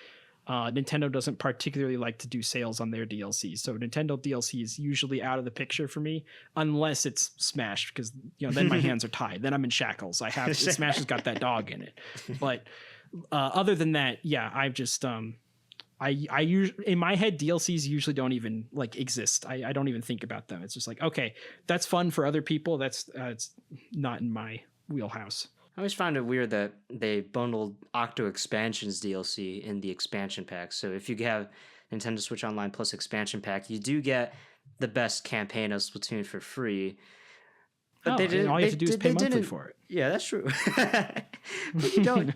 Nintendo doesn't particularly like to do sales on their DLCs. So Nintendo DLC is usually out of the picture for me, unless it's Smash, because then my hands are tied. Then I'm in shackles. Smash has got that dog in it. But other than that, yeah, I've just I usually, in my head, DLCs usually don't even like exist. I don't even think about them. It's just like, okay, that's fun for other people. That's it's not in my wheelhouse. I always found it weird that they bundled Octo Expansions DLC in the expansion pack. So if you have Nintendo Switch Online Plus expansion pack, you do get the best campaign of Splatoon for free. But all you have to do is pay monthly for it. Yeah, that's true. But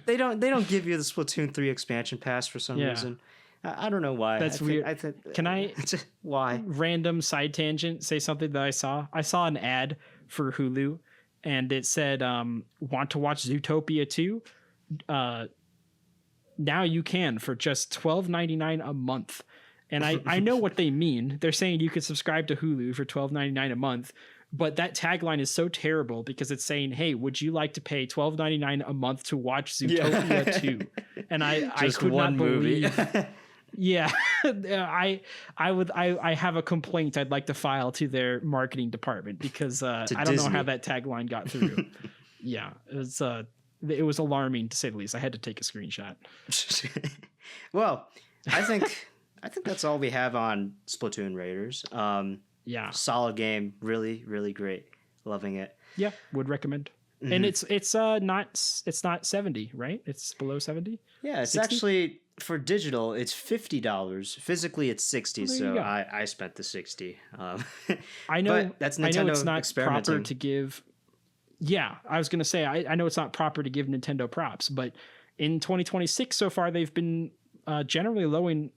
they don't give you the Splatoon 3 expansion pass for some reason. I don't know why. That's weird. Can I why? Random side tangent, say something that I saw. I saw an ad for Hulu, and it said, "Want to watch Zootopia 2? Now you can for just $12.99 a month." And I know what they mean. They're saying you could subscribe to Hulu for $12.99 a month. But that tagline is so terrible because it's saying, "Hey, would you like to pay $12.99 a month to watch Zootopia 2?" And I could not believe. Yeah, I have a complaint I'd like to file to their marketing department because I don't know how that tagline got through. Yeah, it was alarming to say the least. I had to take a screenshot. Well, I think that's all we have on Splatoon Raiders. Yeah, solid game, really, really great, loving it. Yeah, would recommend. Mm-hmm. And it's not 70, right? It's below 70. Yeah, it's 60? Actually for digital, it's $50. Physically, it's 60. So I spent the 60. I know that's Nintendo. I know it's not proper to give. Yeah, I was gonna say I know it's not proper to give Nintendo props, but in 2026 so far they've been generally lowering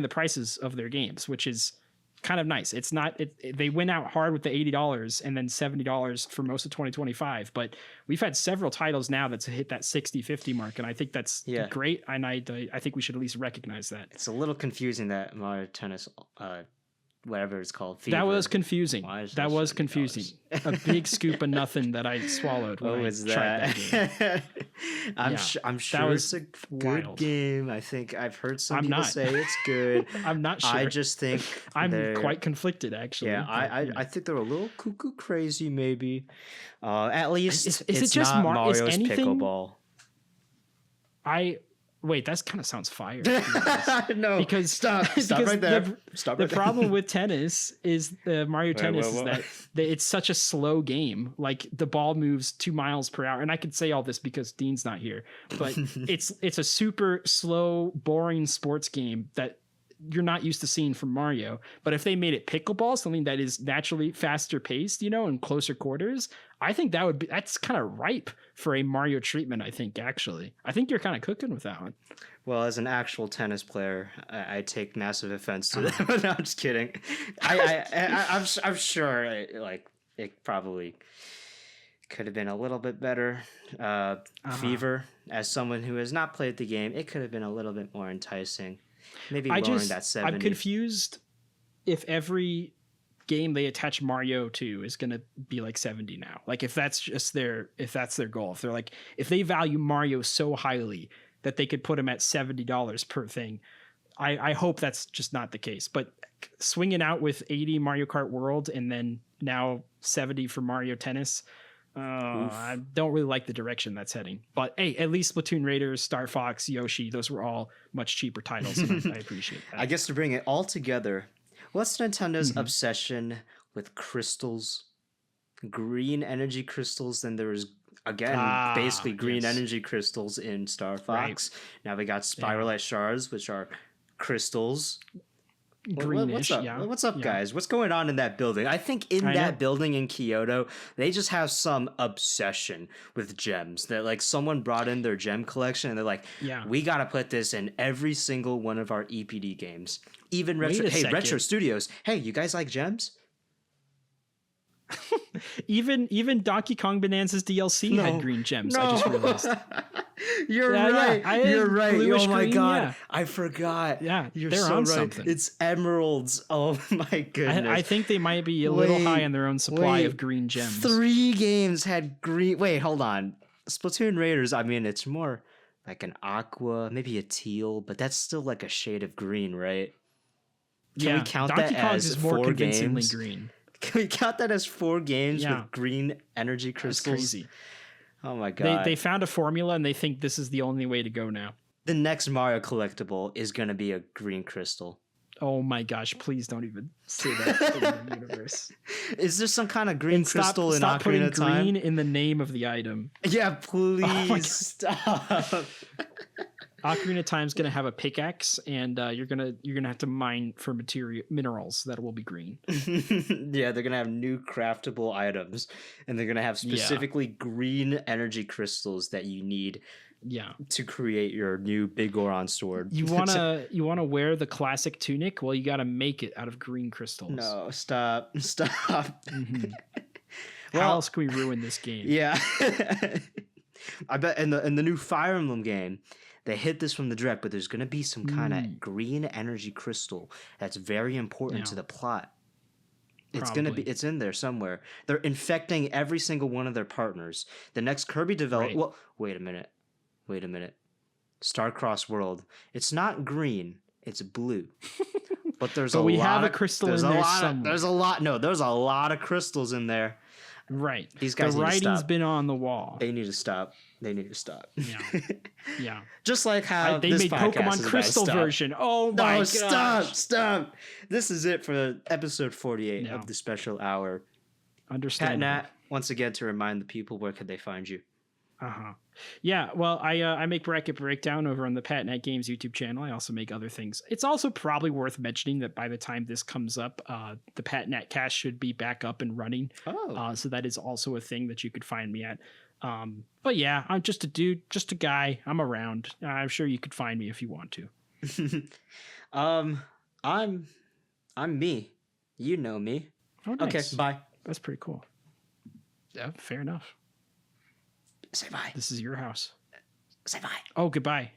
the prices of their games, which is kind of nice. It's not they went out hard with the $80 and then $70 for most of 2025, but we've had several titles now that's hit that 60-50 mark, and I think that's great, and I think we should at least recognize that. It's a little confusing that Mario Tennis whatever it's called, Fever. That was confusing. That was confusing. A big scoop of nothing that I swallowed when I tried that game. I'm sure it's a good game. I think I've heard some people say it's good. I'm not sure. I just think I'm quite conflicted, actually. Yeah, I think they're a little cuckoo crazy, maybe. At least is it just not Mario's anything? Pickleball. Wait, that kind of sounds fire. No, because stop right there. The problem with tennis is Mario Tennis is that it's such a slow game. Like the ball moves 2 miles per hour, and I could say all this because Dean's not here, but it's a super slow, boring sports game that you're not used to seeing from Mario. But if they made it pickleball, something that is naturally faster paced, and closer quarters, I think that's kind of ripe for a Mario treatment. I think you're kind of cooking with that one. Well, as an actual tennis player, I take massive offense to that. No, I'm just kidding. I'm sure it probably could have been a little bit better. Fever, as someone who has not played the game, it could have been a little bit more enticing. Maybe lowering that 70. I'm confused if every game they attach Mario to is going to be like 70 now. Like if that's their goal. If they value Mario so highly that they could put him at $70 per thing. I hope that's just not the case. But swinging out with 80 Mario Kart World and then now 70 for Mario Tennis, I don't really like the direction that's heading. But hey, at least Splatoon Raiders, Star Fox, Yoshi, those were all much cheaper titles. And I appreciate that. I guess to bring it all together, what's Nintendo's obsession with crystals? Green energy crystals. Then there was basically green energy crystals in Star Fox. Right. Now we got Spiralite shards, which are crystals. Greenish. What's up, guys? What's going on in that building? I think that building in Kyoto, they just have some obsession with gems. That like someone brought in their gem collection and they're like, we got to put this in every single one of our EPD games. Even Retro Studios. Hey, you guys like gems? even Donkey Kong Bonanza's DLC had green gems. I just realized. You're right. You're right. Oh my god, yeah. I forgot. Yeah, you're they're so on right. something. It's emeralds. Oh my goodness. I think they might be a little high in their own supply of green gems. 3 games had green. Wait, hold on. Splatoon Raiders. I mean, it's more like an aqua, maybe a teal, but that's still like a shade of green, right? Can we count Donkey that Kong's as is more 4 convincingly games? Green. Can we count that as 4 games with green energy crystals? That's crazy. Oh my god. They found a formula and they think this is the only way to go now. The next Mario collectible is going to be a green crystal. Oh my gosh, please don't even say that in the universe. Is there some kind of green crystal in Ocarina of Time? Stop putting green in the name of the item. Yeah, please stop. Ocarina of Time's gonna have a pickaxe, and you're gonna have to mine for minerals that will be green. Yeah, they're gonna have new craftable items, and they're gonna have specifically green energy crystals that you need Yeah. to create your new Big Goron sword. You wanna wear the classic tunic? Well, you gotta make it out of green crystals. No, stop. Mm-hmm. Well, How else can we ruin this game? Yeah. I bet in the new Fire Emblem game, they hit this from the direct, but there's gonna be some kind of green energy crystal that's very important to the plot. It's it's in there somewhere. They're infecting every single one of their partners. The next Kirby development. Well, wait a minute. Starcross World. It's not green. It's blue. But there's we have a crystal in there somewhere. There's a lot of crystals in there. Right. These guys. The writing's been on the wall. They need to stop. Yeah. Yeah. Just like how they made Pokemon Crystal version. Oh my god. Stop. This is it for episode 48 of the special hour. Understandable. Pat Nat, once again to remind the people, where could they find you? Yeah, well, I make Bracket Breakdown over on the Pat Nat Games YouTube channel. I also make other things. It's also probably worth mentioning that by the time this comes up, the Pat Nat cast should be back up and running. So that is also a thing that you could find me at. But yeah, I'm just a dude, just a guy. I'm around. I'm sure you could find me if you want to. I'm me. You know me. Oh, nice. Okay, bye. That's pretty cool. Yeah, fair enough. Say bye. This is your house. Say bye. Oh, goodbye.